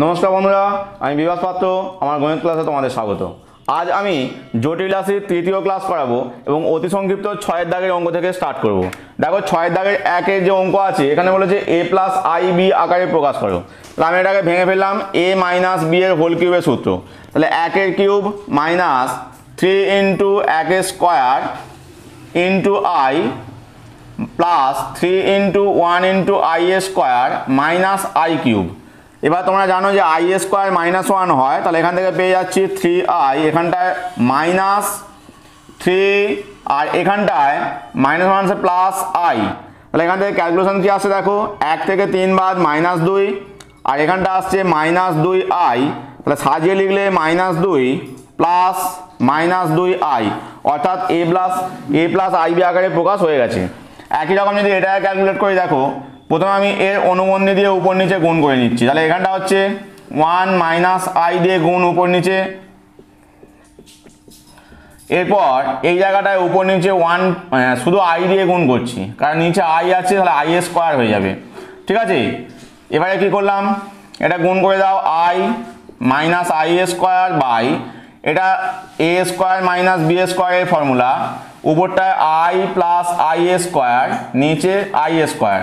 নমস্কার বন্ধুরা, আমি বিভাস পাত্র। আমার গণিত ক্লাসে তোমাদের স্বাগত। আজ আমি জটিল রাশির তৃতীয় ক্লাস করাবো এবং অতি সংক্ষিপ্ত 6 দাগের অঙ্ক থেকে স্টার্ট করব। দেখো 6 দাগের 1-এর যে অঙ্ক আছে এখানে বলেছে a প্লাস আই বি আকারে প্রকাশ করো। তাহলে আমি এটাকে ভেঙে ফেললাম, a মাইনাস বি এর হোল কিউবের সূত্র। তাহলে 1-এর cube minus 3 into 1 square into I plus 3 into 1 into I square minus I cube. এবার তোমরা জানো যে আই স্কোয়ার মাইনাস 1 হয়, তাহলে এখান থেকে পেয়ে যাচ্ছি 3i, এখানটায় মাইনাস 3 আর এখানটায় মাইনাস 1 প্লাস আই। তাহলে এখান থেকে ক্যালকুলেশন কি আসছে দেখো, 1 থেকে 3 বাদ মাইনাস 2 আর এখানটা আসছে মাইনাস 2i। তাহলে সাজিয়ে লিখলে মাইনাস 2 প্লাস মাইনাস 2i, অর্থাৎ a প্লাস আইবি আকারে প্রকাশ হয়ে গেছে। একই রকম যদি এটা ক্যালকুলেট করে দেখো, প্রথমে আমি এর অনুবন্ধী দিয়ে উপর নিচে গুণ করে নিচ্ছি। তাহলে এখানটা হচ্ছে 1 মাইনাস আই দিয়ে গুণ উপর নিচে, এরপর এই জায়গাটায় উপর নিচে 1 শুধু আই দিয়ে গুণ করছি, কারণ নিচে আই আছে, তাহলে আই স্কোয়ার হয়ে যাবে। ঠিক আছে, এবারে কি করলাম, এটা গুণ করে দাও, I minus I square by এটা এ স্কোয়ার মাইনাস বি স্কোয়ারের ফর্মুলা, উপরটায় আই প্লাস আই স্কোয়ার, নিচে আই স্কোয়ার।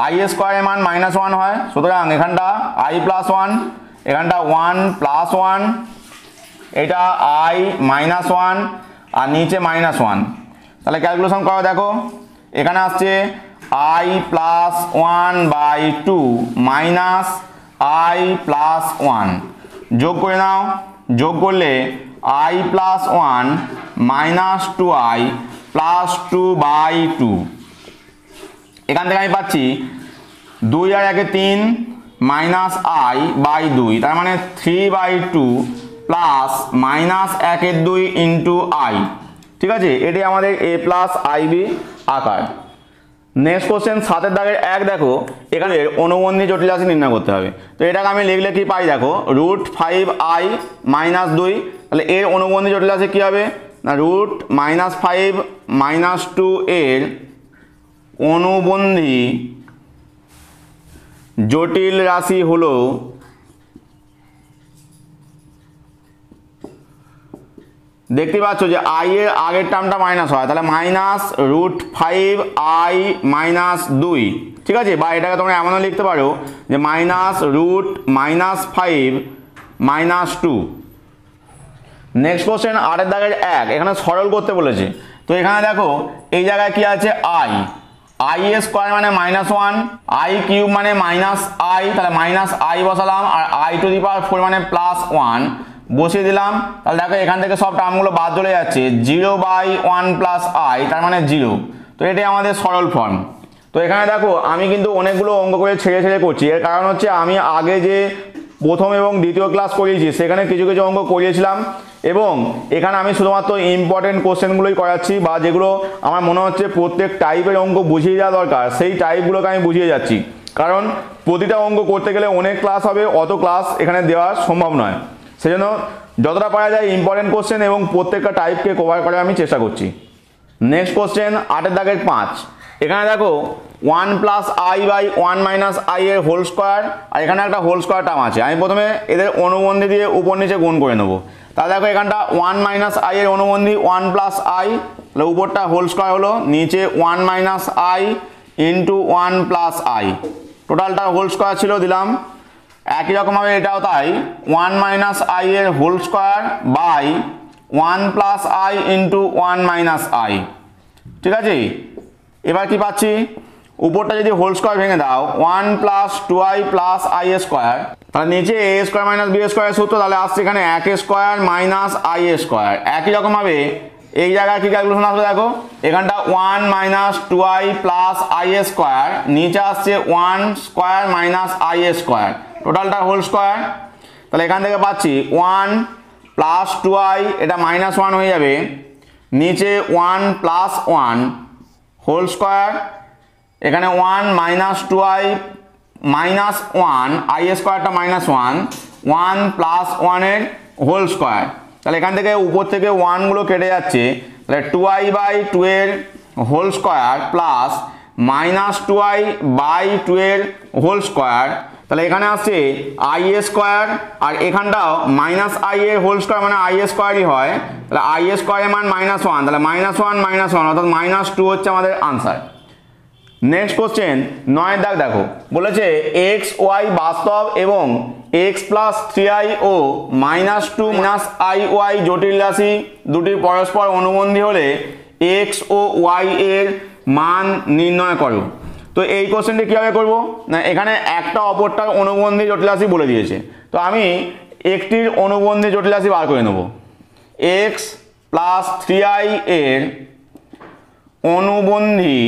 আই স্কোয়ারের মান মাইনাস 1 হয়, সুতরাং এখানটা আই প্লাস 1, এখানটা 1 প্লাস 1, এটা আই মাইনাস 1 আর নিচে মাইনাস 1। তাহলে ক্যালকুলেশন করো, দেখো এখানে আসছে i plus 1 by 2 minus i plus 1। যোগ করে নাও, যোগ করলে i plus 1 minus 2i plus 2 by 2। এখান থেকে আমি পাচ্ছি 2 আর 1 3 মাইনাস আই বাই 2, তার মানে 3 by 2 plus minus 1 2 into i. ঠিক আছে, এটি আমাদের a প্লাস আইবি আকার। নেক্সট কোশ্চেন 7 দাগের 1, দেখো এখানে অনুবন্ধী জটিল রাশি নির্ণয় করতে হবে। তো এটাকে আমি লিখলে কি পাই দেখো, √5i মাইনাস 2। তাহলে এর অনুবন্ধী জটিল রাশি কী হবে না, √-5 মাইনাস 2 এর অনুবন্ধী জটিল রাশি হলো দেখতে পাচ্ছ যে আই এর আগের টার্মটা মাইনাস হয়, তাহলে মাইনাস √5i মাইনাস 2। ঠিক আছে, বা এটাকে তোমরা এমনও লিখতে পারো যে মাইনাস √-5 মাইনাস 2। নেক্সট কোশ্চেন 8 দাগের 1, এখানে সরল করতে বলেছে। তো এখানে দেখো এই জায়গায় কি আছে, আই স্কোয়ার মানে মাইনাস 1, আই কিউব মানে মাইনাস আই, তাহলে মাইনাস আই বসালাম, আর আই টু দি পাওয়ার 4 মানে প্লাস 1 বসিয়ে দিলাম। তাহলে দেখো এখান থেকে সব টার্মগুলো বাদ চলে যাচ্ছে, 0/1 প্লাস আই, তার মানে 0। তো এটাই আমাদের সরল ফর্ম। তো এখানে দেখো আমি কিন্তু অনেকগুলো অঙ্ক করে ছেড়ে ছেড়ে করছি, এর কারণ হচ্ছে আমি আগে যে প্রথম এবং দ্বিতীয় ক্লাস করিয়েছি সেখানে কিছু কিছু অঙ্ক করিয়েছিলাম, এবং এখানে আমি শুধুমাত্র ইম্পর্টেন্ট কোশ্চেনগুলোই করাচ্ছি, বা যেগুলো আমার মনে হচ্ছে প্রত্যেক টাইপের অঙ্ক বুঝিয়ে দেওয়া দরকার সেই টাইপগুলোকে আমি বুঝিয়ে যাচ্ছি। কারণ প্রতিটা অঙ্ক করতে গেলে অনেক ক্লাস হবে, অত ক্লাস এখানে দেওয়া সম্ভব নয়। সেজন্য যতটা পারা যায় ইম্পর্টেন্ট কোশ্চেন এবং প্রত্যেকটা টাইপকে কভার করার আমি চেষ্টা করছি। নেক্সট কোশ্চেন 8 দাগের 5, এখানে দেখো 1 plus I by 1 minus I এর হোল স্কোয়ার, আর এখানে একটা হোল স্কোয়ার টার্ম আছে। আমি প্রথমে এদের অনুবন্ধী দিয়ে উপর নিচে গুণ করে নেবো। তাহলে দেখো এখানটা 1 মাইনাস আই এর অনুবন্ধী 1 প্লাস আই, তাহলে উপরটা হোল স্কোয়ার হলো, নিচে 1 minus I into 1 plus i, টোটালটা হোল স্কোয়ার ছিল, দিলাম। একই রকমভাবে এটাও তাই, 1 মাইনাস আই এর whole square by 1 plus I into 1 minus i. ঠিক আছে, এবার কি পাচ্ছি, উপরটা যদি হোল স্কোয়ার ভেঙে দাও 1 plus 2i plus I square, তাহলে নিচে এ স্কোয়ার মাইনাস বি স্কোয়ারের সূত্র, তাহলে আসছে এখানে 1 স্কোয়ার মাইনাস আই স্কোয়ার। একই রকমভাবে এই জায়গায় কি ক্যালকুলেশন আসবে দেখো, এখানটা 1 minus 2i plus I square, নিচে আসছে 1 স্কোয়ার মাইনাস আই স্কোয়ার, টোটালটা হোল স্কোয়ার। তাহলে এখান থেকে পাচ্ছি 1 প্লাস 2i, এটা মাইনাস 1 হয়ে যাবে, নিচে 1 প্লাস 1 হোল স্কোয়ার, এখানে 1 মাইনাস 2i মাইনাস 1, আই স্কোয়ারটা মাইনাস 1 প্লাস 1 এর হোল স্কোয়ার। তাহলে এখান থেকে উপর থেকে 1গুলো কেটে যাচ্ছে, তাহলে 2i বাই 2 এর whole square plus minus 2i by 2 এর হোল স্কোয়ার, তাহলে এখানে আসছে আই এ স্কোয়ার, আর এখানটাও মাইনাস আই এর হোল স্কোয়ার মানে আই এ স্কোয়ারই হয়। তাহলে আই এ স্কোয়ারের মান -1, তাহলে -1 অর্থাৎ -2 হচ্ছে আমাদের আনসার। নেক্সট কোশ্চেন 9 দাগ দেখো, বলেছে এক্স ওয়াই বাস্তব এবং এক্স প্লাস 3i ও -2 i y জটিল রাশি দুটির পরস্পর অনুবন্ধী হলে এক্স ও ওয়াই এর মান নির্ণয় করো। তো এই কোশ্চেনটি কীভাবে করব না, এখানে একটা অপরটার অনুবন্ধী জটিল রাশি বলে দিয়েছে, তো আমি একটির অনুবন্ধী জটিল রাশি বার করে নেব। এক্স প্লাস 3i এর অনুবন্ধী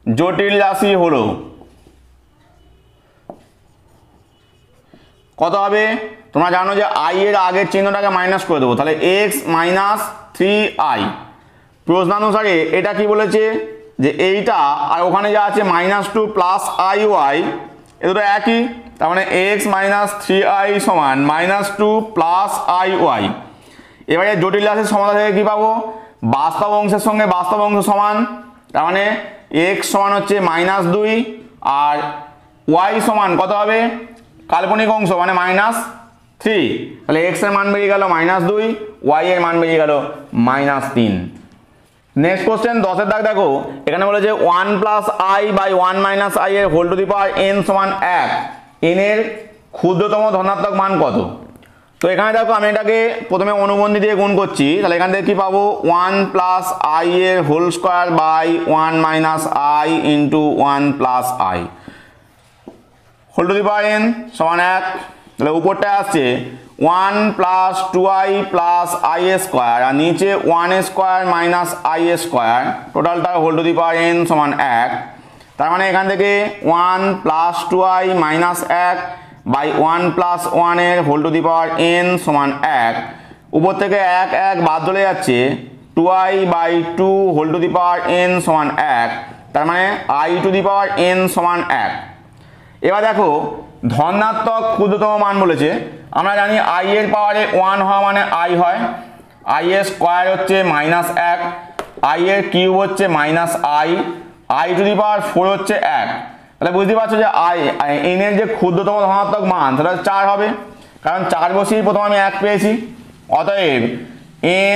জটিল রাশি হলো কত হবে? তোমরা জানো যে আই এর আগের চিহ্নটাকে মাইনাস করে দেবো, তাহলে এক্স মাইনাস 3i। প্রশ্নানুসারে এটা কি বলেছে যে এইটা আর ওখানে যা আছে -2 প্লাস আই ওয়াই এ দুটো একই, তার মানে এক্স মাইনাস 3i সমান -2 প্লাস আই ওয়াই। এবারে জটিল রাশির সমাধান থেকে কী পাবো? বাস্তব অংশের সঙ্গে বাস্তব অংশ সমান, তার মানে এক্স সমান হচ্ছে -2 আর ওয়াই সমান কত হবে? কাল্পনিক অংশ মানে -3, তাহলে এক্স এর মান বেরিয়ে গেল -2, ওয়াই এর মান বেরিয়ে গেল -3। নেক্সট কোশ্চেন 10 এর দাগ দেখো, এখানে বলেছে 1 plus I by 1 minus I এর whole to the power n সমান 1, n এর ক্ষুদ্রতম ধনাত্মক মান কত? তো এখানে দেখো আমি এটাকে প্রথমে অনুবন্ধী দিয়ে গুণ করছি, তাহলে এখান থেকে কি পাবো? 1 প্লাস আই এর whole square by 1 minus I into 1 plus I whole to the power n সমান 1। তাহলে উপরটায় আসছে 1 plus 2i plus I square আর নিচে 1 স্কোয়ার মাইনাস আই স্কোয়ার, টোটালটা whole to the power n সমান 1। তার মানে এখান থেকে 1 plus 2i minus 1 by 1 plus 1 এর whole to the power n সমান 1। উপর থেকে 1 1 বাদ চলে যাচ্ছে, 2i by 2 whole to the power n সমান 1, তার মানে i to the power n সমান 1। এবার দেখো ধনাত্মক ক্ষুদ্রতম মান বলেছে, আমরা জানি i এর পাওয়ারে 1 হওয়া মানে i হয়, i এর স্কোয়ার হচ্ছে -1, i এর কিউব হচ্ছে -i, i to the power 4 হচ্ছে 1। তাহলে বুঝতে পারছো যে n এর যে ক্ষুদ্রতম ধনাত্মক মান সেটা 4 হবে, কারণ 4 বসিয়ে প্রথম আমি 1 পেয়েছি। অতএব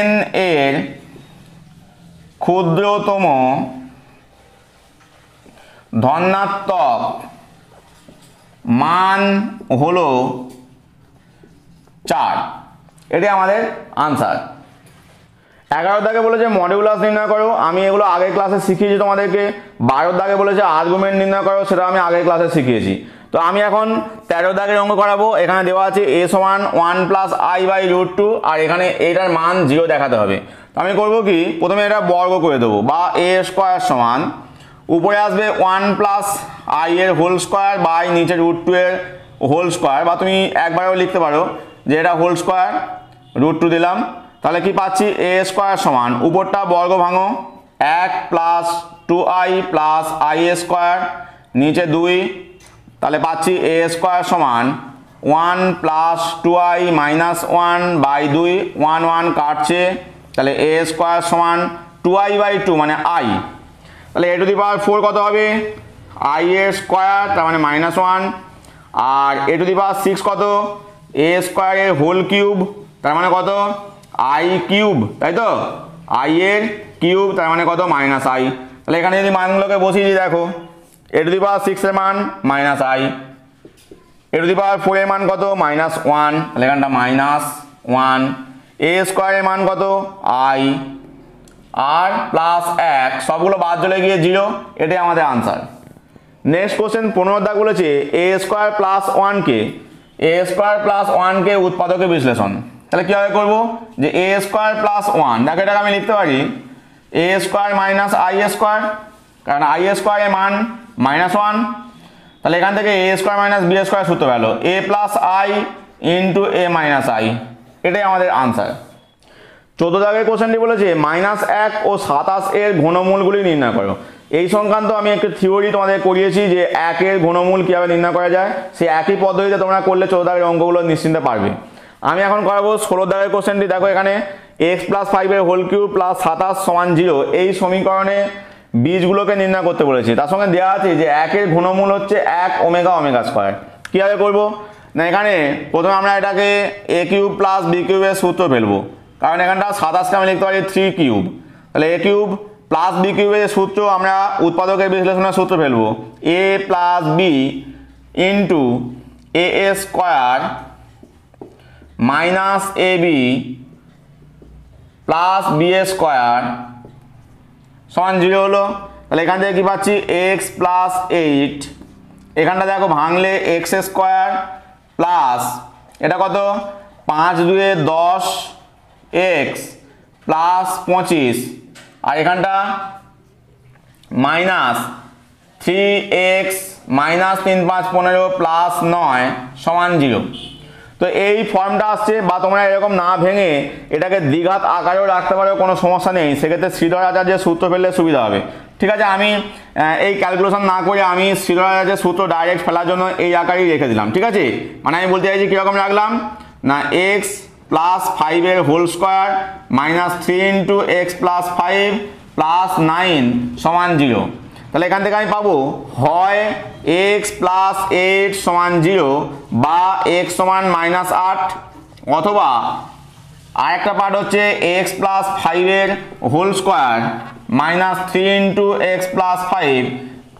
n এর ক্ষুদ্রতম ধনাত্মক মান হলো 4, এটাই আমাদের আনসার। 11 দাগে বলেছে মডিউলাস নির্ণয় করো, আমি এগুলো আগের ক্লাসে শিখিয়েছি তোমাদেরকে। 12 দাগে বলেছে আর্গুমেন্ট নির্ণয় করো, সেটা আমি আগের ক্লাসে শিখিয়েছি। তো আমি এখন 13 দাগের অঙ্ক করাবো। এখানে দেওয়া আছে a সমান 1 প্লাস আই বাই √2 আর এখানে এটার মান 0 দেখাতে হবে। তো আমি করবো কি, প্রথমে এটা বর্গ করে দেবো, বা a স্কোয়ার সমান উপরে আসবে 1 প্লাস আই এর হোল স্কোয়ার বাই নিচে √2 এর হোল স্কোয়ার, বা তুমি একবারেও লিখতে পারো যে এটা হোল স্কোয়ার √2 দিলাম। তাহলে কি পাচ্ছি? a স্কোয়ার সমান উপরটা বর্গ ভাঙো 1 plus 2i plus I square নিচে 2, তাহলে পাচ্ছি a স্কোয়ার সমান 1 প্লাস 2i মাইনাস 1 বাই 2, 1 1 কাটছে, তাহলে a স্কোয়ার সমান 2i বাই 2 মানে i। তাহলে a টু দি পাওয়ার 4 কত হবে? i এর স্কোয়ার তার মানে -1, আর a টু দি পাওয়ার 6 কত? a স্কোয়ার এর হোল কিউব তার মানে কত? i কিউব, তাই তো? i এর কিউব তার মানে কত? -i। তাহলে এখানে যদি মানগুলোকে বসিয়ে দিই, দেখো a টু দি পাওয়ার 6 এর মান -i, a two the power 4 এর মান কত? -1, তাহলে এখানটা -1, a স্কোয়ারের মান কত? i, আর প্লাস 1 সবগুলো বাদ চলে গিয়ে 0, এটাই আমাদের আনসার। নেক্সট কোশ্চেন 15 দাগ বলেছে a স্কোয়ার প্লাস 1 কে উৎপাদকে বিশ্লেষণ। তাহলে কীভাবে করবো? যে a স্কোয়ার প্লাস 1, দেখো এটাকে আমি লিখতে পারি a square minus I square, কারণ আই স্কোয়ারের মান -1, তাহলে এখান থেকে a square minus b square সূত্র গেল a plus I into a minus i, এটাই আমাদের আনসার। 14 দাগের কোশ্চেনটি বলেছে -1 ও 27 এর ঘনমূলগুলি নির্ণয় করো। এই সংক্রান্ত আমি একটা থিওরি তোমাদের করিয়েছি যে 1 এর ঘনমূল কীভাবে নির্ণয় করা যায়, সেই একই পদ্ধতিতে তোমরা করলে 14 দাগের অঙ্কগুলো নিশ্চিন্তে পারবে। আমি এখন করাবো 16 দাগের কোশ্চেনটি। দেখো এখানে x প্লাস 5 এর হোল কিউব প্লাস 27 সমান 0 এই সমীকরণে বীজগুলোকে নির্ণয় করতে বলেছি। তার সঙ্গে দেওয়া আছে যে 1 ঘনমূল হচ্ছে 1 ওমেগা ওমেগা স্কয়ার। কীভাবে করবো না, এখানে প্রথমে আমরা এটাকে a কিউব প্লাস b কিউবের সূত্র ফেলবো, কারণ এখানটা 27কে আমি লিখতে পারি 3 কিউব। তাহলে a কিউব প্লাস b কিউবের সূত্র আমরা উৎপাদকের বিশ্লেষণের সূত্র ফেলবো, a plus b into a square minus ab plus b square সমান 0 হলো। তাহলে এখান থেকে কি পাচ্ছি, x প্লাস 8, এখানটা দেখো ভাঙলে x স্কয়ার প্লাস এটা কত 5 2 10 x প্লাস 25, আর এখানটা মাইনাস 3x মাইনাস 3 5 15 প্লাস 9 সমান 0। তো এই ফর্মটা আসছে, বা তোমরা এরকম না ভেঙে এটাকে দ্বিঘাত আকারেও রাখতে পারো, কোনো সমস্যা নেই। সেক্ষেত্রে শ্রীধর আচার্যের সূত্র ফেললে সুবিধা হবে। ঠিক আছে, আমি এই ক্যালকুলেশন না করে আমি শ্রীধর আচার্যের সূত্র ডাইরেক্ট ফেলার জন্য এই আকারেই রেখে দিলাম। ঠিক আছে, মানে আমি বলতে চাইছি কীরকম রাখলাম না, x প্লাস 5 এর whole square minus 3 into x plus 5 plus 9 সমান 0। তাহলে এখান থেকে আমি পাবো হয় x প্লাস 8 সমান 0 বা x সমান মাইনাস 8, অথবা আরেকটা পার্ট হচ্ছে x প্লাস 5 এর whole square minus 3 into x plus 5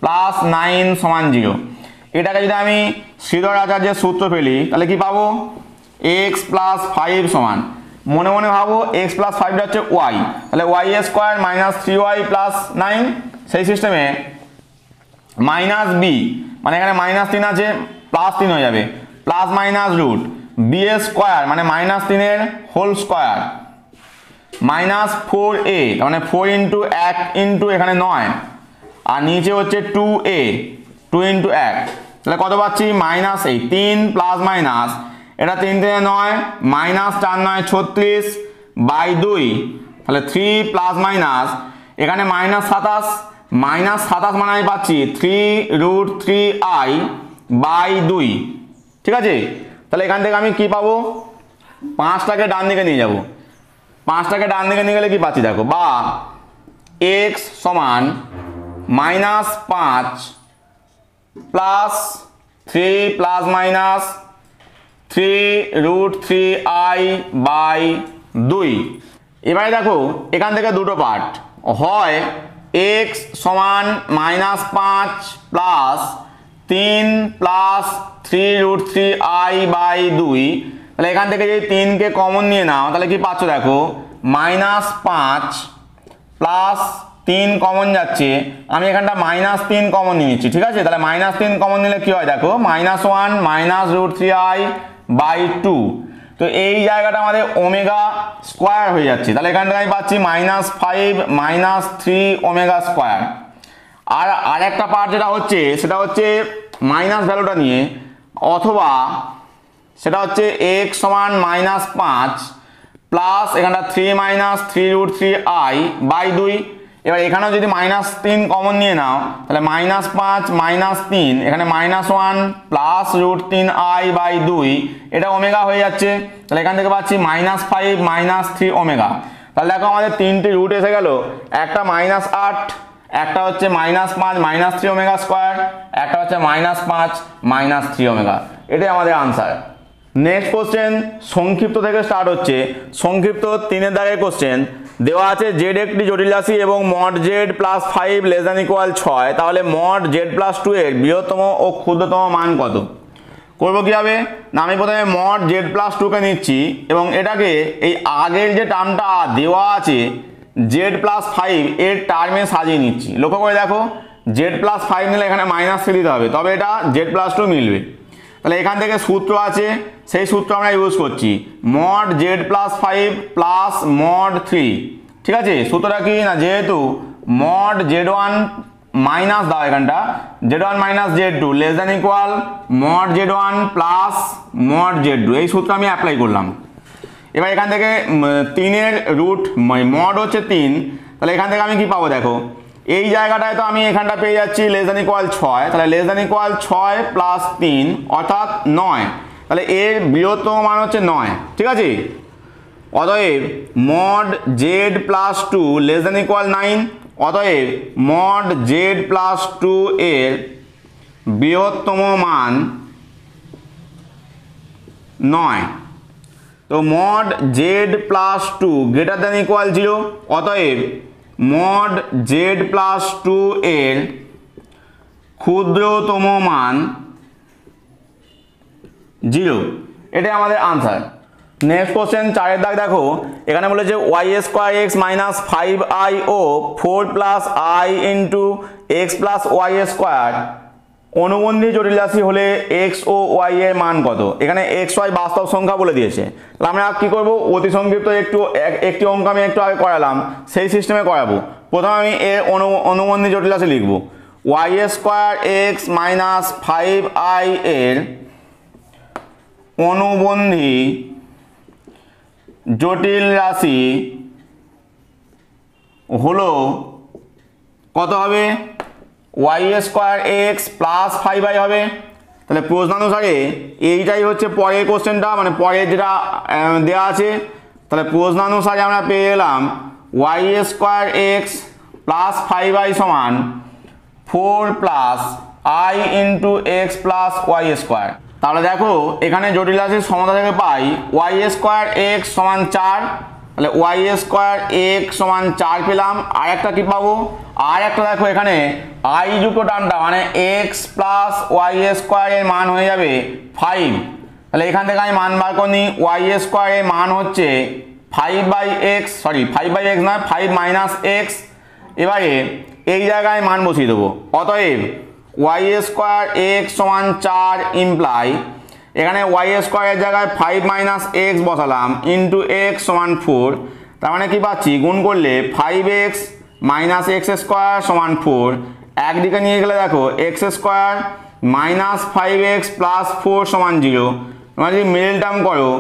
plus 9 সমান 0। এটাকে যদি আমি শ্রীধর আচার্যের সূত্র ফেলি তাহলে কি পাবো, x প্লাস 5 সমান, মনে মনে ভাবো x প্লাস 5টা হচ্ছে y, তাহলে y square minus 3y plus 9, সেই সিস্টেমে মাইনাস b, মানে এখানে মাইনাস 3 আছে প্লাস 3 হয়ে যাবে, plus minus root b square মানে মাইনাস 3 এর হোল স্কোয়ার মাইনাস 4a, মানে 4 ইন্টু 1 ইন্টু এখানে 9, আর নিচে হচ্ছে 2a 2 ইন্টু 1, তাহলে কত পাচ্ছি মাইনাস 8, 3 প্লাস মাইনাস এটা 3 থেকে 9 মাইনাস 4 9 36 বাই 2, তাহলে 3 প্লাস মাইনাস এখানে মাইনাস 27 মানে আমি পাচ্ছি 3√3i বাই 2। ঠিক আছে, তাহলে এখান থেকে আমি কি পাবো, 5টাকে ডান দিকে নিয়ে যাব, 5টাকে ডান দিকে নিয়ে গেলে কি পাচ্ছি দেখো, বা x সমান minus 5 plus 3 plus minus 3√3i by 2। এবারে দেখো এখান থেকে দুটো পার্ট, হয় x সমান minus 5 plus 3 plus 3√3i by 2, তাহলে এখান থেকে যদি 3কে কমন নিয়ে নাও তাহলে কি পাচ্ছ দেখো, মাইনাস 5 প্লাস 3 কমন যাচ্ছে, আমি এখানটা মাইনাস 3 কমন নিয়ে নিচ্ছি। ঠিক আছে, তাহলে মাইনাস 3 কমন নিলে কি হয় দেখো, মাইনাস 1 মাইনাস √3i বাই 2, তো এই জায়গাটা আমাদের ওমেগা স্কোয়ার হয়ে যাচ্ছে। তাহলে এখান থেকে আমি পাচ্ছি মাইনাস 5 মাইনাস 3 ওমেগা স্কোয়ার। আর আরেকটা পার্ট যেটা হচ্ছে সেটা হচ্ছে মাইনাস ভ্যালুটা নিয়ে, অথবা সেটা হচ্ছে x সমান মাইনাস 5 প্লাস এখানটা 3 মাইনাস 3√3i বাই 2। এবার এখানেও যদি মাইনাস 3 কমন নিয়ে নাও তাহলে মাইনাস 5 মাইনাস 3 এখানে মাইনাস 1 প্লাস √3i বাই 2, এটা ওমেগা হয়ে যাচ্ছে। তাহলে এখান থেকে পাচ্ছি মাইনাস 5 মাইনাস 3 ওমেগা। তাহলে দেখো আমাদের 3টি রুট এসে গেল, একটা মাইনাস 8, একটা হচ্ছে মাইনাস 5 মাইনাস 3 ওমেগা স্কোয়ার, একটা হচ্ছে মাইনাস 5 মাইনাস 3 ওমেগা। এটাই আমাদের আনসার। নেক্সট কোশ্চেন সংক্ষিপ্ত থেকে স্টার্ট হচ্ছে। সংক্ষিপ্ত 3 দাগের কোশ্চেন দেওয়া আছে, জেড একটি জটিল রাশি এবং mod z plus 5 less than equal 6, তাহলে মড জেড প্লাস 2 এর বৃহত্তম ও ক্ষুদ্রতম মান কত? করবো কীভাবে না, আমি প্রথমে মড জেড প্লাস 2কে নিচ্ছি এবং এটাকে এই আগের যে টার্মটা দেওয়া আছে জেড প্লাস 5 এর টার্মে সাজিয়ে নিচ্ছি। লক্ষ্য করে দেখো, জেড প্লাস 5 নিলে এখানে মাইনাস 3 দিতে হবে, তবে এটা জেড প্লাস 2 মিলবে। তাহলে এখান থেকে সূত্র আছে, সেই সূত্র আমরা ইউজ করছি, mod z plus 5 plus mod 3। ঠিক আছে, সূত্রটা কি না, যেহেতু মড জেড 1 মাইনাস দাও এখানটা Z 1 minus Z 2 less than equal mod Z 1 plus mod Z 2, এই সূত্র আমি অ্যাপ্লাই করলাম। এবার এখান থেকে 3 রুট মড হচ্ছে 3, তাহলে এখান থেকে আমি কি পাবো দেখো, এই জায়গাটায় তো আমি এখানটা পেয়ে যাচ্ছি লেস দ্যান ইকুয়াল 6, তাহলে লেস দ্যান ইকুয়াল 6 প্লাস 3 অর্থাৎ 9, তাহলে এর বৃহত্তম মান হচ্ছে 9। ঠিক আছে, অতএব mod z plus 2 less than equal 9, অতএব মড জেড প্লাস টু এর বৃহত্তম মান নয়। তো mod z plus two greater than equal 0, অতএব মড জেড প্লাস টু এর ক্ষুদ্রতম মান 0। এটাই আমাদের আনসার। নেক্সট কোশ্চেন 4 দাগ দেখো, এখানে বলেছে Y square X minus 5i ও 4 plus I into x plus Y square অনুবন্ধী জটিল রাশি হলে এক্স ও ওয়াই এর মান কত? এখানে এক্স ওয়াই বাস্তব সংখ্যা বলে দিয়েছে। তাহলে আমরা কি করব, অতি সংক্ষিপ্ত একটি অঙ্ক আমি একটু আগে করালাম, সেই সিস্টেমে করাবো। প্রথমে আমি এর অনুবন্ধী জটিল রাশি লিখব। Y square X minus 5i এর অনুবন্ধী জটিল রাশি হলো কত হবে? Y square x plus 5i হবে। তাহলে প্রশ্নানুসারে এইটাই হচ্ছে পরের কোশ্চেনটা, মানে পরের যেটা দেওয়া আছে। তাহলে প্রশ্নানুসারে আমরা পেয়ে গেলাম Y square x plus 5i সমান 4 plus I into x plus Y square. তাহলে দেখো এখানে জটিল রাশির সমাধান থেকে পাই ওয়াই স্কোয়ার এক্স সমান 4। তাহলে ওয়াই স্কোয়ার এক্স সমান 4 পেলাম। আর একটা কি পাবো? আর একটা দেখো এখানে আই যুক্ত টার্মটা মানে এক্স প্লাস ওয়াই স্কোয়ারের মান হয়ে যাবে 5। তাহলে এখান থেকে আমি মান বার করি, ওয়াই স্কোয়ারের মান হচ্ছে 5/x, সরি 5/x নয় 5 মাইনাস এক্স। এবারে এই জায়গায় মান বসিয়ে দেবো। অতএব ওয়াই স্কোয়ার এক্স সমান 4 ইমপ্লাই এখানে ওয়াই স্কোয়ারের জায়গায় 5 মাইনাস এক্স বসালাম ইন্টু এক্স সমান 4। তার মানে কি পাচ্ছি, গুণ করলে 5x মাইনাস এক্স স্কোয়ার সমান 4। একদিকে নিয়ে গেলে দেখো x square minus 5x plus 4 সমান 0। তোমরা যদি মিডল টার্ম করো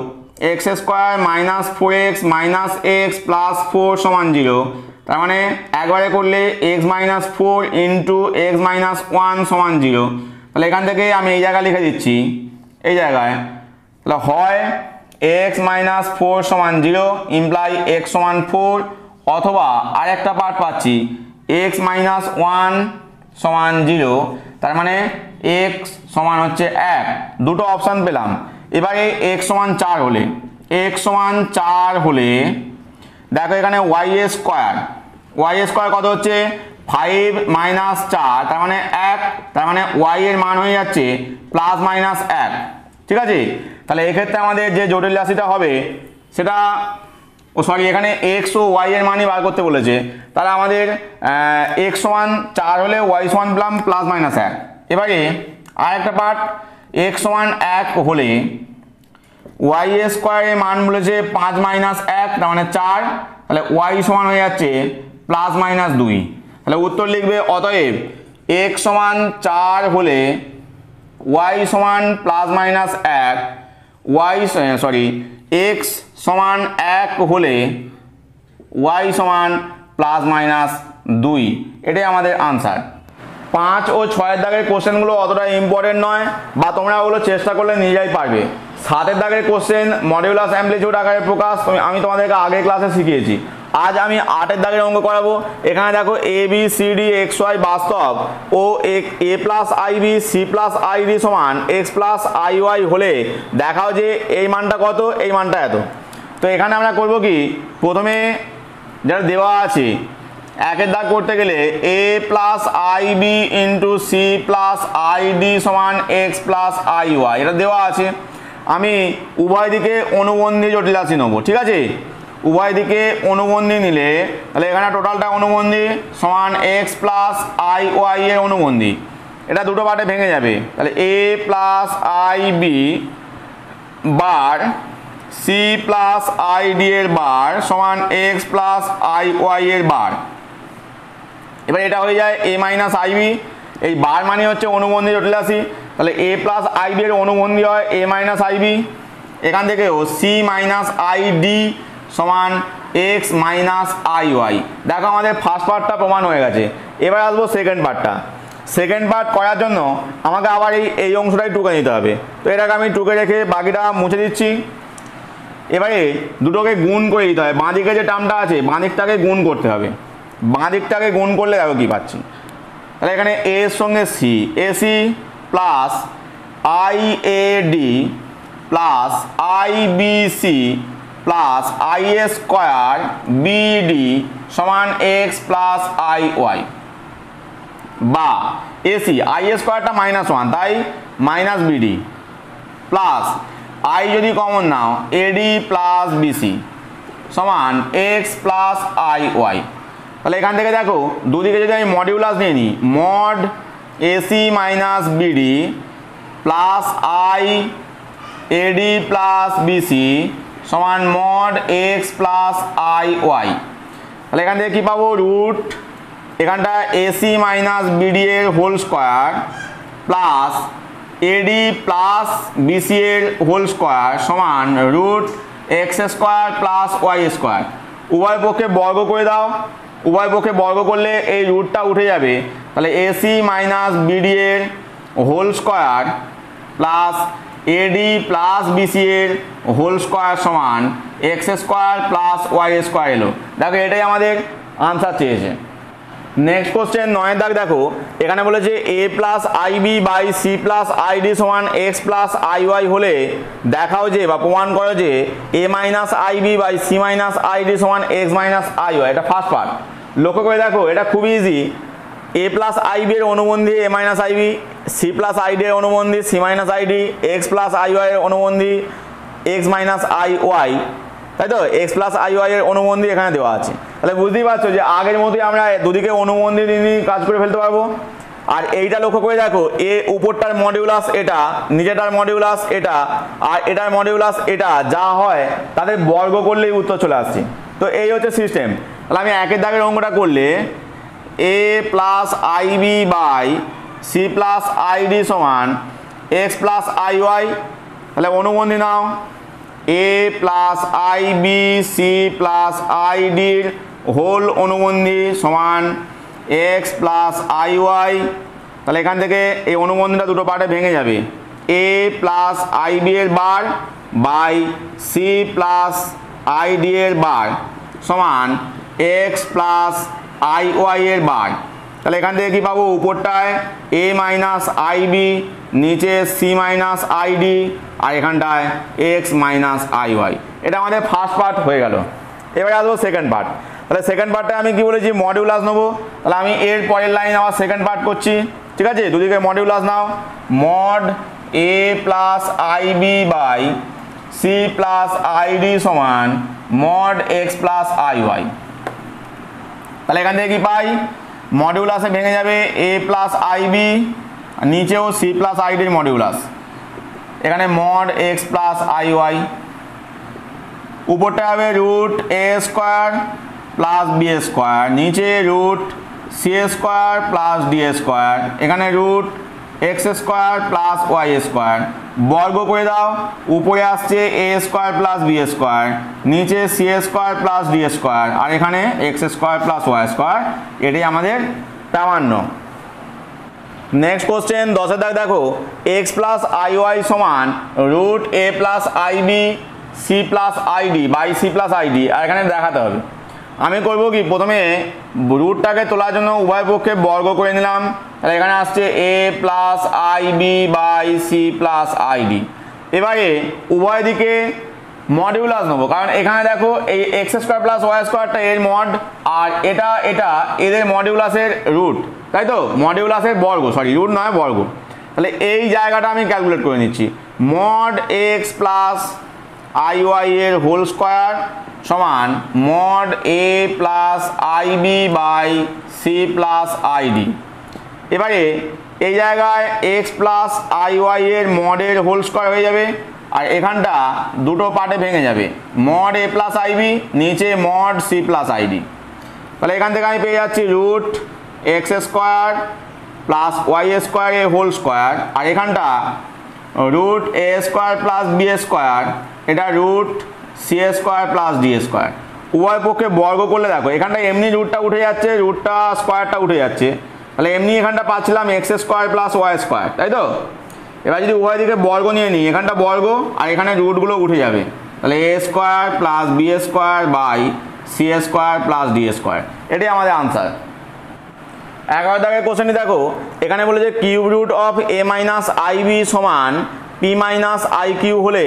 x square minus 4x minus x plus 4 সমান 0। তার মানে একবারে করলে x minus 4 into x minus 1 সমান 0। তাহলে এখান থেকে আমি এই জায়গায় লিখে দিচ্ছি, এই জায়গায় তাহলে হয় এক্স মাইনাস 4 সমান 0 ইমপ্লাই এক্স সমান 4, অথবা আরেকটা পার্ট পাচ্ছি এক্স মাইনাস 1 সমান 0। তার মানে এক্স সমান হচ্ছে 1। দুটো অপশান পেলাম। এবারে এক্স সমান 4 হলে, এক্স সমান 4 হলে দেখো এখানে ওয়াই স্কোয়ার কত হচ্ছে 5 মাইনাস 4, তার মানে 1। তার মানে ওয়াই এর মান হয়ে যাচ্ছে প্লাস মাইনাস 1। ঠিক আছে, তাহলে এক্ষেত্রে আমাদের যে জটিল রাশিটা হবে সেটা এখানে এক্স ও ওয়াই এর মানই বার করতে বলেছে। তাহলে আমাদের এক্স সমান 4 হলে ওয়াই সমান পেলাম প্লাস মাইনাস 1। এবারে আর একটা পার্ট এক্স সমান 1 হলে ওয়াই স্কোয়ারের মান বলেছে 5 মাইনাস 1, তার মানে 4। তাহলে ওয়াই সমান হয়ে যাচ্ছে প্লাস মাইনাস 2। তাহলে উত্তর লিখবে অতএব এক্স সমান 4 হলে ওয়াই সমান প্লাস মাইনাস 1, এক্স সমান 1 হলে ওয়াই সমান প্লাস মাইনাস 2। এটাই আমাদের আনসার। 5 ও 6 দাগের কোশ্চেনগুলো অতটা ইম্পর্টেন্ট নয়, বা তোমরা ওগুলো চেষ্টা করলে নিজেরাই পারবে। 7 দাগের কোশ্চেন মডিউলাস অ্যামপ্লিটিউড আকারে প্রকাশ আমি তোমাদেরকে আগের ক্লাসে শিখিয়েছি। আজ আমি 8 দাগের অঙ্ক করাবো। এখানে দেখো A B C D X Y বাস্তব ও A plus I B C plus I D সমান এক্স প্লাস আই ওয়াই হলে দেখাও যে এই মানটা কত, এই মানটা এত। তো এখানে আমরা করব কি, প্রথমে যেটা দেওয়া আছে একের দাগ করতে গেলে A plus I B into C plus I D সমান এক্স প্লাস আই ওয়াই, এটা দেওয়া আছে। আমি উভয় দিকে অনুবন্ধী জটিল রাশি নেবো। ঠিক আছে, উভয় দিকে অনুবন্ধী নিলে তাহলে এখানে টোটালটা অনুবন্ধী সমান এক্স প্লাস আই ওয়াই এর অনুবন্ধী, এটা দুটো পার্টে ভেঙে যাবে। তাহলে A plus I B bar C plus I D এর বার সমান এক্স প্লাস আই ওয়াই এর বার। এবার এটা হয়ে যায় এ মাইনাস আই বি, এই বার মানে হচ্ছে অনুবন্ধী জটিল রাশি। তাহলে এ প্লাস আই বি এর অনুবন্ধী হয় এ মাইনাস আই বি। এখান থেকেও সি মাইনাস আই ডি সমান এক্স মাইনাস আই ওয়াই। দেখো আমাদের ফার্স্ট পার্টটা প্রমাণ হয়ে গেছে। এবার আসবো সেকেন্ড পার্টটা। সেকেন্ড পার্ট করার জন্য আমাকে আবার এই অংশটাই টুকে নিতে হবে। তো এটাকে আমি টুকে রেখে বাকিটা মুছে দিচ্ছি। এবারে দুটোকে গুণ করে দিতে হবে, বাঁ দিকে যে টার্মটা আছে বাঁ দিকটাকে গুণ করতে হবে। বাঁ দিকটাকে গুণ করলে দেখো কি পাচ্ছি, তাহলে এখানে এ এর সঙ্গে c, a c plus i a d plus I B C plus i A square b d সমান এক্স প্লাস আই ওয়াই, বা এসি আই এ স্কোয়ারটা -1 তাই মাইনাস বিডি প্লাস আই যদি কমন নাও এডি প্লাস বিসি সমান x plus I Y. তাহলে এখান থেকে দেখো দুদিকে যদি আমি মডিউলাস নিয়ে নিই, mod AC minus BD plus I AD plus BC সমান mod x plus I Y. তাহলে এখান থেকে কী পাবো, রুট এখানটা এসি মাইনাস বিডি এর হোল স্কোয়ার প্লাস এডি প্লাস বিসি এর হোল স্কোয়ার সমান root X square plus Y square. উভয় পক্ষে বর্গ করে দাও, উভয় পক্ষে বর্গ করলে এই রুটটা উঠে যাবে। তাহলে এসি মাইনাস বিডি এর হোল স্কোয়ার প্লাস এডি প্লাস বিসি এর হোল স্কোয়ার সমান x square plus Y square এলো। দেখো এটাই আমাদের আনসার চেয়েছে। নেক্সট কোশ্চেন 9 দাগ দেখো, এখানে বলেছে A plus IB by C plus ID সমান এক্স প্লাস আই ওয়াই হলে দেখাও যে বা প্রমাণ করো যে A minus IB by C minus ID সমান এক্স মাইনাস আই ওয়াই। এটা ফার্স্ট পার্ট। লক্ষ্য করে দেখো এটা খুব ইজি। এ প্লাস আইবি এর অনুবন্ধী A minus IB, C plus ID এর অনুবন্ধী C minus ID, X plus I Y এর অনুবন্ধী এক্স মাইনাস আই ওয়াই, তাই তো? এক্স প্লাস আই ওয়াই এর অনুবন্ধী এখানে দেওয়া আছে। তাহলে বুঝতেই পারছো যে আগের মতোই আমরা দুদিকে অনুবন্ধী নিয়ে কাজ করে ফেলতে পারবো। আর এইটা লক্ষ্য করে দেখো, এ উপরটার মডিউলাস এটা, নিচেটার মডিউলাস এটা, আর এটার মডিউলাস এটা, যা হয় তাদের বর্গ করলেই উত্তর চলে আসছে। তো এই হচ্ছে সিস্টেম। তাহলে আমি একের দাগের অঙ্কটা করলে A plus IB by C plus ID সমান এক্স প্লাস আই ওয়াই। তাহলে অনুবন্ধী নাও, A plus I B C plus I ডির হোল অনুবন্ধী সমান এক্স প্লাস আই ওয়াই। তাহলে এখান থেকে এই অনুবন্ধীটা দুটো পার্টে ভেঙে যাবে, এ প্লাস আই বি এর bar by C plus I D এর বার সমান এক্স প্লাস আই ওয়াই এর বার। তাহলে এখান থেকে কী পাবো, উপরটায় এ মাইনাস আই বি, নিচে সি মাইনাস আই ডি, আর এখানটায় এক্স মাইনাস আই ওয়াই। এটা আমাদের ফার্স্ট পার্ট হয়ে গেল। এবারে আসবো সেকেন্ড পার্ট। তাহলে সেকেন্ড পার্টে আমি কি বলেছি, মডিউলাস নেবো। তাহলে আমি এর পরের লাইন আবার সেকেন্ড পার্ট করছি, ঠিক আছে? দুদিকে মডিউলাস নাও, mod A plus I B by C plus I D সমান mod x plus I Y. তাহলে এখান থেকে কি পাই, মডিউলাসে ভেঙে যাবে এ প্লাস আই বি, নিচেও সি প্লাস আই ডির মডিউলাস, এখানে mod x plus I Y. উপরটা হবে রুট এ স্কোয়ার প্লাস বি স্কোয়ার, নিচে root C square plus D square, এখানে root X square plus Y square. বর্গ করে দাও, উপরে আসছে A square plus B square, নিচে C square plus D square, আর এখানে x square plus Y square. এটাই আমাদের প্রামাণ্য। নেক্সট কোশ্চেন 10 দাগ দেখো, এক্স প্লাস আই ওয়াই সমান root A plus I B C plus I D by C plus I D. আর এখানে দেখাতে হবে, আমি করব কি, প্রথমে রুটটাকে তোলার জন্য উভয় পক্ষে বর্গ করে নিলাম। তাহলে এখানে আসছে A plus I B by C plus I D. এবারে উভয় দিকে মডিউলাস নেবো, কারণ এখানে দেখো এই এক্স স্কোয়ার প্লাস ওয়াই স্কোয়ারটা এর মড, আর এটা এটা এদের মডিউলাসের রুট, তাই তো? মডিউলাসের বর্গ, সরি রুট নয় বর্গ। তাহলে এই জায়গাটা আমি ক্যালকুলেট করে নিচ্ছি, mod x plus I Y এর হোল স্কোয়ার সমান mod A plus I B by C plus I D. এবারে এই জায়গায় এক্স প্লাস আই ওয়াই এর মডের হোল স্কোয়ার হয়ে যাবে, আর এখানটা দুটো পার্টে ভেঙে যাবে, mod A plus I B, নিচে mod C plus I D. তাহলে এখান থেকে আমি পেয়ে যাচ্ছি root X square plus Y square এর হোল স্কোয়ার, আর এখানটা রুট এ স্কোয়ার প্লাস বি স্কোয়ার, এটা root C square plus D square. উভয় পক্ষে বর্গ করলে দেখো এখানটা এমনি রুটটা উঠে যাচ্ছে, রুটটা স্কোয়ারটা উঠে যাচ্ছে, তাহলে এমনি এখানটা পাচ্ছিলাম x square plus Y square, তাই তো? এবার যদি উভয় দিকে বর্গ নিয়ে নিই, এখানটা বর্গ আর এখানে রুটগুলো উঠে যাবে, তাহলে A square plus B square by C square plus D square, এটাই আমাদের আনসার। 11 দাগের কোশ্চেনটি দেখো, এখানে বলে যে cube root of a minus i b সমান পি মাইনাস আই কিউ হলে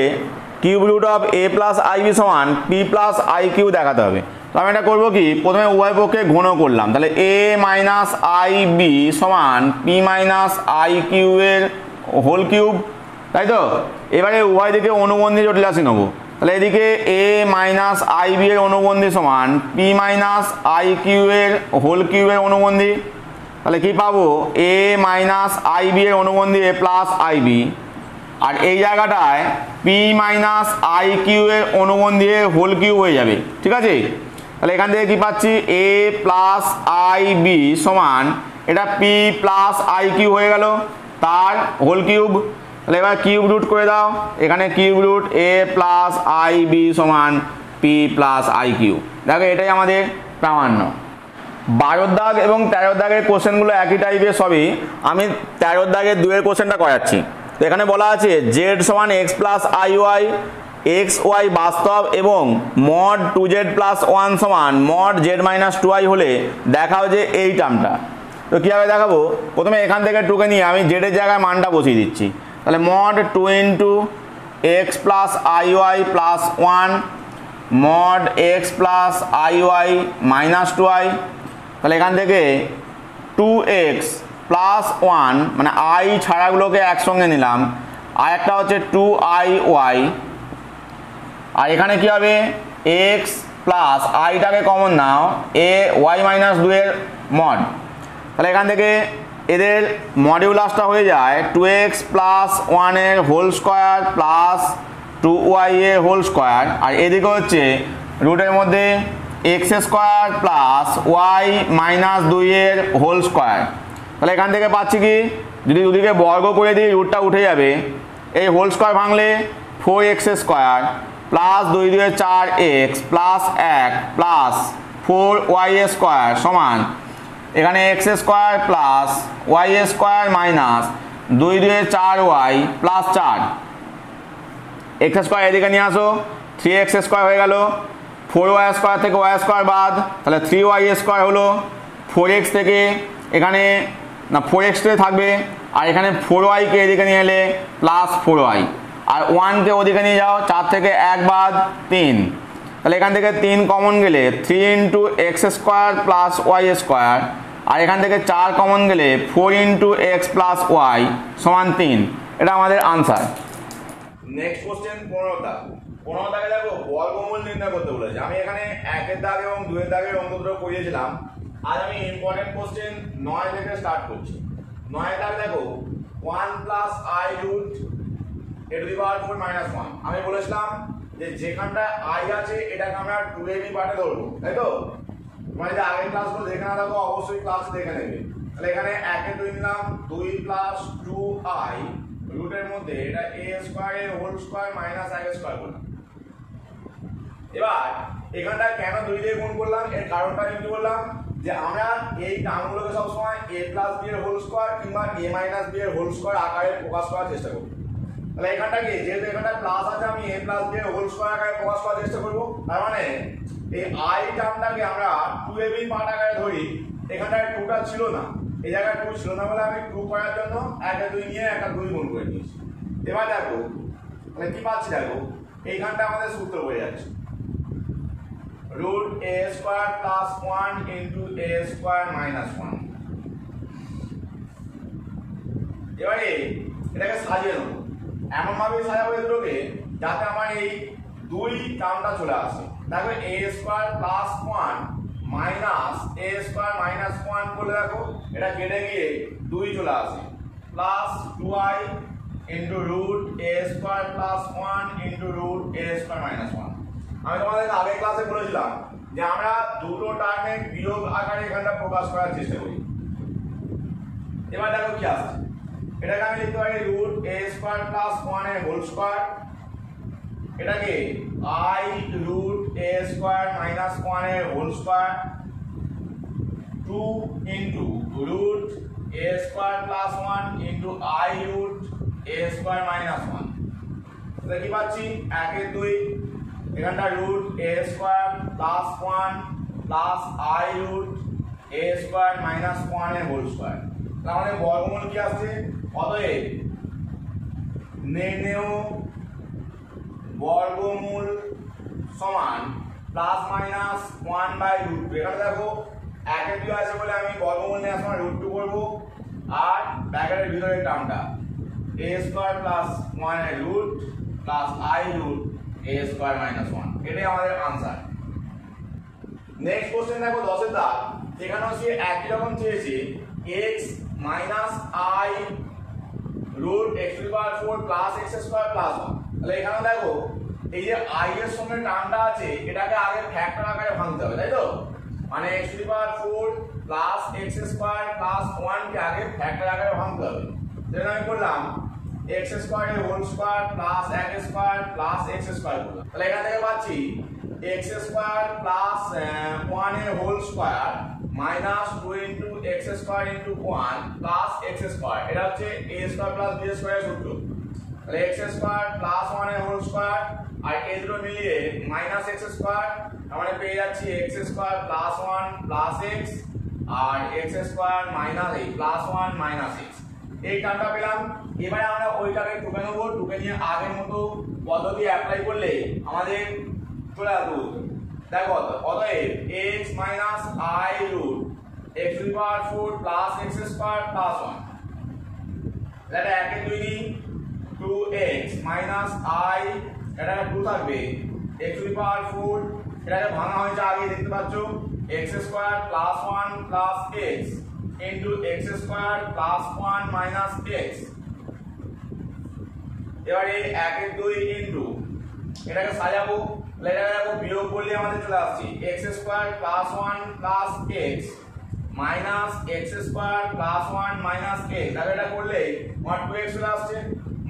cube root of a plus I b সমান পি প্লাস আই কিউ দেখাতে হবে। তো আমি এটা করবো কি, প্রথমে উভয় পক্ষে ঘন করলাম, তাহলে এ মাইনাস আই বি সমান পি মাইনাস আই কিউ এর হোল কিউব, তাই তো। এবারে উভয় দিকে অনুবন্ধী জটিল রাশি নেবো, তাহলে এদিকে এ মাইনাস আই বি এর অনুবন্ধী সমান পি মাইনাস আই কিউ এর হোল কিউবের অনুবন্ধী, তাহলে কি পাবো, এ মাইনাস আই বি এর অনুবন্ধী এ প্লাস আই বি, আর এই জায়গাটায় পি মাইনাস আই কিউ এর অনুবন্ধী হোল কিউব হয়ে যাবে, ঠিক আছে। তাহলে এখান থেকে কি পাচ্ছি, এ প্লাস আই বি সমান এটা পি প্লাস আই কিউ হয়ে গেল, তার হোল কিউব। তাহলে এবার কিউব রুট করে দাও, এখানে cube root A plus I b সমান পি প্লাস আই কিউ। দেখো এটাই আমাদের প্রামাণ্য। 12 দাগ এবং 13 দাগের কোশ্চেনগুলো একই টাইপের সবই, আমি 13 দাগের 2 এর কোশ্চেনটা করাচ্ছি। তো এখানে বলা আছে জেড সমান x plus I Y, x Y বাস্তব এবং মড 2z প্লাস 1 সমান মড জেড মাইনাস 2i হলে দেখাও যে এই টার্মটা। তো কীভাবে দেখাবো, প্রথমে এখান থেকে টুকে নিয়ে আমি জেডের জায়গায় মানটা বসিয়ে দিচ্ছি, তাহলে mod 2 into x plus I y plus 1 mod x plus I y minus 2i, তাহলে এখান থেকে 2x প্লাস 1 মানে আই ছাড়াগুলোকে একসঙ্গে নিলাম, আর একটা হচ্ছে 2iy, আর এখানে কি হবে x plus আইটাকে common now, A Y minus 2 এর মড, তাহলে এখান থেকে এদের মডিউলাসটা হয়ে যায় 2x প্লাস 1 এর হোল স্কোয়ার প্লাস 2y এর হোল স্কোয়ার, আর এদিকে হচ্ছে রুটের মধ্যে x square plus y minus 2 এর হোল স্কোয়ার। তাহলে এখান থেকে পাচ্ছি কি, যদি দুদিকে বর্গ করে দিই রুটটা উঠে যাবে, এই হোল স্কোয়ার ভাঙলে 4x স্কোয়ার প্লাস 2 2 4x প্লাস 1 প্লাস 4y স্কোয়ার সমান এখানে x square plus Y square minus 2 2 4y plus 4, x square এদিকে নিয়ে আসো, 3x স্কোয়ার হয়ে গেল, 4y স্কোয়ার থেকে y স্কোয়ার বাদ, তাহলে 3y স্কোয়ার হলো, 4x থেকে এখানে না 4x থাকবে, আর এখানে 4y কে এদিকে নিয়ে এলে প্লাস 4y, আর 1 কে ওদিকে নিয়ে যাও, 4 থেকে 1 বাদ 3, তাহলে এখান থেকে 3 কমন গেলে 3 into X square plus Y square, আর এখান থেকে 4 কমন গেলে 4 ইন্টু এক্স প্লাস ওয়াই সমান 3, এটা আমাদের আনসার। নেক্সট কোশ্চেন 15 দাগ। 15 দাগে দেখো বর্গমূল নির্ণয় করতে বলেছে। আমি এখানে 1 দাগ এবং 2 দাগের অঙ্ক দুটো করিয়েছিলাম, আজ আমি ইম্পর্টেন্ট কোশ্চেন 9 থেকে স্টার্ট করছি। 9 দাগ দেখো 1 plus i root a to the power 4 minus 1। আমি বলেছিলাম যে যেখানটা আই আছে এটাকে আমরা 2ab পার্টে ধরবো, তাই তো। মানে যে আগের ক্লাসগুলো দেখে না থাকো অবশ্যই ক্লাস দেখে নেবে। তাহলে এখানে 1 এ 2 নিলাম, 2 প্লাস 2i রুটের মধ্যে এটা a স্কয়ার এর whole square minus i square করলাম। এবার এখানটা কেন 2 দিয়ে গুণ করলাম, এর কারণটা আমি কি বললাম, যে আমরা এই টার্মগুলোকে সব সময় a প্লাস b এর হোল স্কয়ার কিংবা a মাইনাস b এর হোল স্কয়ার আকারে প্রকাশ করার চেষ্টা করব। তাহলে এখানটাকে যেহেতু এখানটা প্লাস আছে আমি a প্লাস b এর হোল স্কয়ার আকারে প্রকাশ করার চেষ্টা করব। তার মানে এই i টার্মটাকে আমরা 2ab পার্ট আকারে ধরি, এখানটায় 2টা ছিল না, এই জায়গায় 2 ছিল না বলে আমি 2 করার জন্য 1 এ 2 নিয়ে 1 এ 2 গুণ করে নিয়েছি। এবার দেখো তাহলে কি পাচ্ছি, দেখো এইখানটা আমাদের সূত্র হয়ে যাচ্ছে root a square plus 1 into a square minus 1। এবারে এটাকে সাজিয়ে দেবো, এমন ভাবে সাজাবো এগুলোকে যাতে আমার এই 2 টার্মটা চলে আসে। দেখো a square plus 1 minus a square minus 1 করলে দেখো এটা কেটে গিয়ে 2 চলে আসে, plus 2i into root a square plus 1 into root a square minus 1। আমি তোমাদের আগের ক্লাসে বলেছিলাম যে আমরা দুটো টার্মের বিয়োগ আকারে এখানটা প্রকাশ করার চেষ্টা করি। এবার দেখো কি আসছে, এটাকে আমি লিখতে পারি রুট a স্কয়ার প্লাস 1 এর হোল স্কয়ার, এটাকে i root a square minus 1 এর whole square 2 into root a square plus 1 into i root a square minus 1। তাহলে কি পাচ্ছি 1 এর 2 এখানটা root A square plus 1 plus i root A square minus 1 এর whole square. তার মানে বর্গমূল কি আসছে? অতএব নির্ণেয় বর্গমূল সমান প্লাস মাইনাস 1/√2। এখানে দেখো একের দুই আছে বলে আমি বর্গমূল নেওয়ার সময় √2 করব, আর ব্র্যাকেটের ভিতরে টার্মটা a স্কয়ার প্লাস 1 এর root plus i root a square minus 1। এটাই আমাদের आंसर। নেক্সট কোশ্চেন দেখো 10 এর দাগ। এখানেও সে একই রকম চেয়েছে x minus i root x to the power 4 plus x square plus 1। তাহলে এখানে দেখো এই যে i এর সঙ্গে টার্মটা আছে এটাকে আগে ফ্যাক্টর আকারে ভাঙতে হবে, তাই তো? মানে x to the power 4 plus x square plus 1 কে আগে ফ্যাক্টর আকারে ভাঙতে হবে। তাহলে আমি করলাম x স্কয়ার এর whole square plus 1 square plus x square করলাম। তাহলে এখান থেকে পাচ্ছি x স্কয়ার প্লাস 1 এর whole square minus 2 into x square into 1 plus x square. এটা হচ্ছে a square plus b square এর সূত্র। তাহলে x স্কয়ার প্লাস 1 এর হোল স্কয়ার আর এই দুটো মিলিয়ে মাইনাস x স্কয়ার, আমরা পেয়ে যাচ্ছি x square plus 1 plus x আর x স্কয়ার মাইনাস এই প্লাস 1 মাইনাস x। এই টার্মটা পেলাম। এবারে আমরা ওইটাকে টুকে নেব, টুকে নিয়ে আগের মতো পদ্ধতি অ্যাপ্লাই করলে আমাদের চলে আসবে। দেখো অতএব x minus i root x to the power 4 plus x square plus 1, এটা একে দুই নিই 2x মাইনাস i, এটা 2 থাকবে x টু দি পাওয়ার 4, এটাকে ভাঙা হয়েছে আগে দেখতে পাচ্ছ x square plus 1 plus x into x square plus 1 minus x। এবারে 1 এর 2 ইনটু এটাকে সাজাবো, তাহলে এটা বিয়োগ করলে আমাদের চলে আসছে x square plus 1 plus x minus x square plus 1 minus x। তাহলে এটা করলে আমার 2x চলে আসছে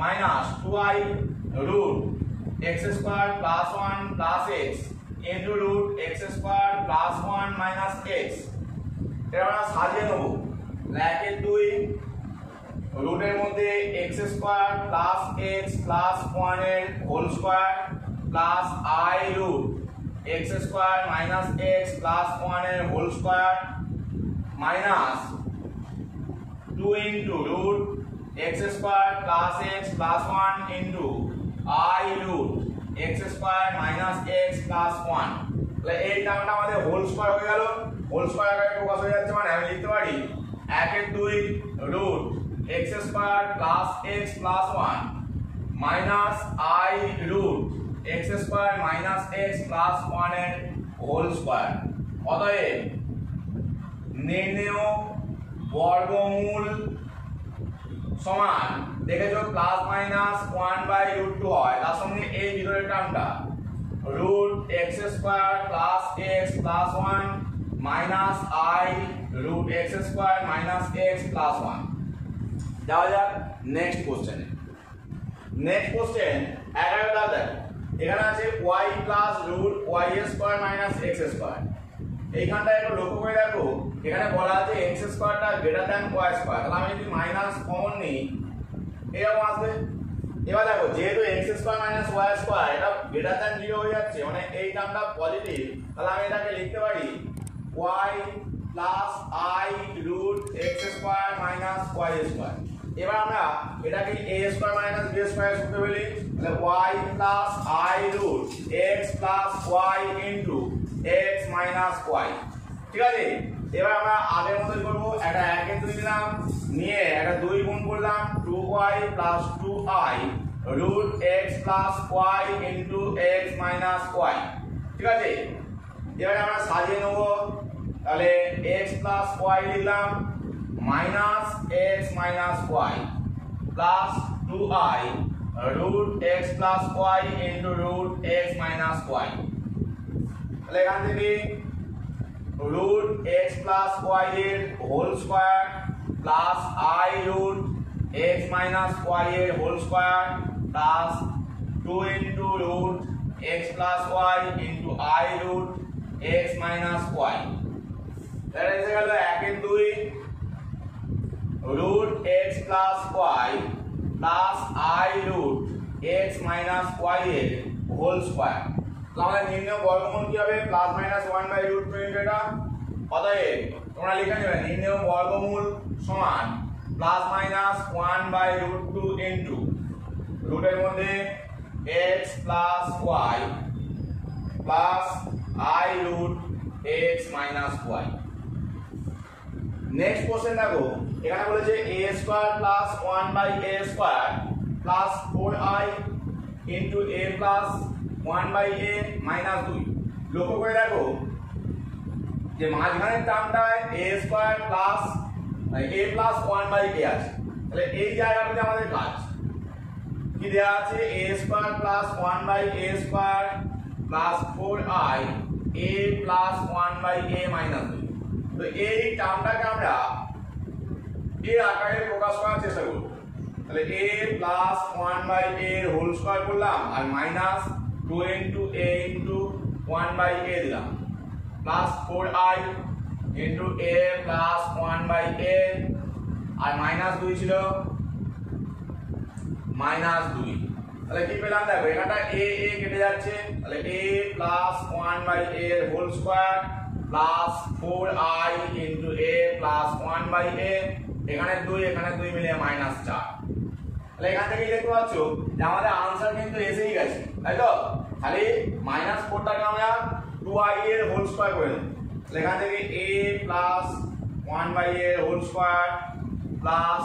minus 2i root x square plus 1 plus x into root x square plus 1 minus x। এটা আমরা সাজিয়ে নেব। 1 এর 2 রুটের মধ্যে x square plus x plus 1 এর whole square plus i root x square minus x plus 1 এর whole square minus 2 into root x square plus x plus 1 into i root x square minus x plus 1। তাহলে এই টার্মটা আমাদের whole square হয়ে গেল। Whole square আকারে প্রকাশ হয়ে যাচ্ছে, মানে আমি লিখতে পারি 1 এর 2 root x square plus x plus 1 minus i root x square minus x plus 1 এর হোল স্কয়ার। অতএব নির্ণেয় বর্গমূল সমান, দেখেছো প্লাস মাইনাস 1/√2 হয়, তার সঙ্গে এই ভিতরের টার্মটা root x square plus x plus 1 minus i root x square minus x plus 1। যাওয়া যাক নেক্সট কোশ্চেনে। নেক্সট কোশ্চেন 11 টা দেখো। এখানে আছে y plus root y square minus x square. এইখানটা একটু লক্ষ্য করে দেখো, এখানে বলা আছে x স্কয়ারটা গ্রেটার দ্যান y স্কয়ার। তাহলে আমি যদি মাইনাস কমন নিই এরকম আসবে। এবার দেখো যেহেতু x square minus y square এটা গ্রেটার দ্যান 0 হয়ে যাচ্ছে, মানে এই টার্মটা পজিটিভ, তাহলে আমি এটাকে লিখতে পারি y plus i root x square minus y square. এবার আমরা এটাকে a square minus b square সূত্রে বলি, তাহলে y plus i root x plus y into x minus y। ঠিক আছে, এবার আমরা আগের মতই করব। একটা 1 এর 2 নিলাম, নিয়ে একটা 2 গুণ করলাম 2y plus 2i root x plus y into x minus y। ঠিক আছে, এবার আমরা সাজিয়ে নেব। তাহলে x প্লাস y লিখলাম minus x minus y plus 2i root x plus y into root x minus y। তাহলে এখান থেকে রুট x প্লাস y এর whole square plus i root x minus y এর whole square plus 2 into root x plus y into i root x minus y। তাহলে এসে গেল 1 এর 2 root x plus y plus i root x minus y এর whole square. আমাদের নির্ণয় বর্গমূল কি হবে plus minus 1 by root 2 into এটা অতএব তোমরা লিখে নেবে নির্ণয় বর্গমূল সমান plus minus 1 by root 2 into রুটের মধ্যে x plus y plus i root x minus y। Next question দেখো এখানে বলেছে a square plus 1 by a square plus 4i into a plus 1 by a minus 2। লক্ষ্য করে দেখো যে মাঝখানের টার্মটায় a square plus a plus 1 by a আছে, তাহলে এই জায়গাটাতে আমাদের কাজ কি দেয়া আছে a square plus 1 by a square plus 4i a plus 1 by a minus 2। তো এই টার্মটাকে আমরা এর আকারে প্রকাশ করার চেষ্টা করব। তাহলে a প্লাস 1 বাই a এর হোল স্কয়ার করলাম আর minus 2 into a into 1 by a দিলাম plus 4i into a plus 1 by a আর মাইনাস 2 ছিল মাইনাস 2। তাহলে কি পেলাম দেখো এখানটা a a কেটে যাচ্ছে, তাহলে a প্লাস 1 বাই a এর whole square plus 4i into a plus 1 by a এখানে 2 মিলিয়ে মাইনাস 4। তাহলে এখান থেকে দেখতে পাচ্ছ যে আমাদের आंसर কিন্তু এসেই গেছে, তাই তো? খালি মাইনাস 4টাকে আমরা 2i এর হোল স্কয়ার করে দেব। তাহলে এখান থেকে a প্লাস 1 বাই a এর whole square plus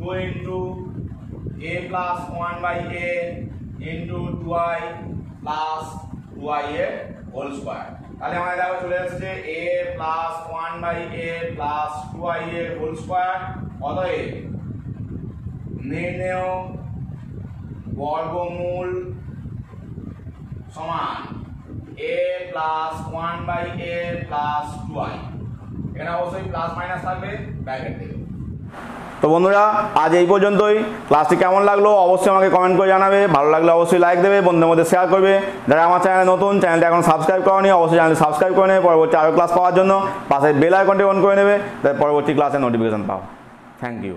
2 into a plus 1 by a into 2i plus 2i এর হোল স্কয়ার। তাহলে আমাদের দেখো চলে আসছে a plus 1 by a plus 2i এর হোল স্কয়ার। অতএব নির্ণেয় বর্গমূল সমান a plus 1 by a plus 2i। এখানে অবশ্যই প্লাস মাইনাস থাকবে ব্র্যাকেট থেকে। তো বন্ধুরা আজ এই পর্যন্তই। ক্লাসটি কেমন লাগলো অবশ্যই আমাকে কমেন্ট করে জানাবে, ভালো লাগলে অবশ্যই লাইক দেবে, বন্ধুদের মধ্যে শেয়ার করবে। যারা আমার চ্যানেলে নতুন, চ্যানেলটা এখন সাবস্ক্রাইব করনি অবশ্যই চ্যানেলটি সাবস্ক্রাইব করে নেবে, পরবর্তী আরও ক্লাস পাওয়ার জন্য পাশে বেল আইকনটি অন করে নেবে, পরবর্তী ক্লাসের নোটিফিকেশন পাও। Thank you.